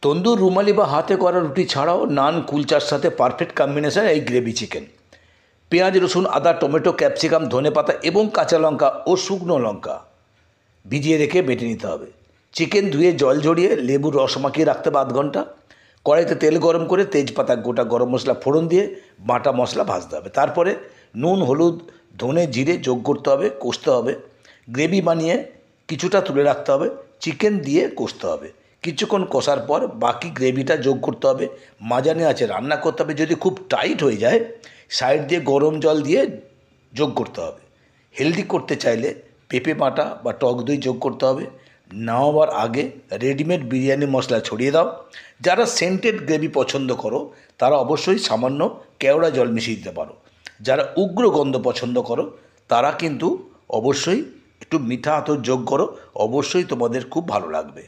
তন্দুর, রুমালি বা হাতে করা রুটি ছাড়াও নান, কুলচার সাথে পারফেক্ট কম্বিনেশন এই গ্রেভি চিকেন। পেঁয়াজ, রসুন, আদা, টমেটো, ক্যাপসিকাম, ধনেপাতা এবং কাঁচা লঙ্কা ও শুকনো লঙ্কা ভিজিয়ে রেখে বেটে নিতে হবে। চিকেন ধুয়ে জল ঝরিয়ে লেবুর রস মাখিয়ে রাখতে হবে 8 ঘন্টা। কড়াইতে তেল গরম করে তেজপাতা, গোটা গরম মশলা ফোড়ন দিয়ে বাটা মশলা ভাজতে হবে। তারপরে নুন, হলুদ, ধনে, জিরে যোগ করতে হবে, কষতে হবে। গ্রেভি বানিয়ে কিছুটা তুলে রাখতে হবে। চিকেন দিয়ে কষতে হবে। কিছুক্ষণ কষার পর বাকি গ্রেভিটা যোগ করতে হবে। মাঝারি আঁচে রান্না করতে হবে। যদি খুব টাইট হয়ে যায়, সাইড দিয়ে গরম জল দিয়ে যোগ করতে হবে। হেলদি করতে চাইলে পেঁপে বাটা বা টক দই যোগ করতে হবে। নামাবার আগে রেডিমেড বিরিয়ানি মশলা ছড়িয়ে দাও। যারা সেন্টেড গ্রেভি পছন্দ করো তারা অবশ্যই সামান্য কেওড়া জল মিশিয়ে দিতে পারো। যারা উগ্র গন্ধ পছন্দ করো তারা কিন্তু অবশ্যই একটু মিঠা আতর যোগ করো। অবশ্যই তোমাদের খুব ভালো লাগবে।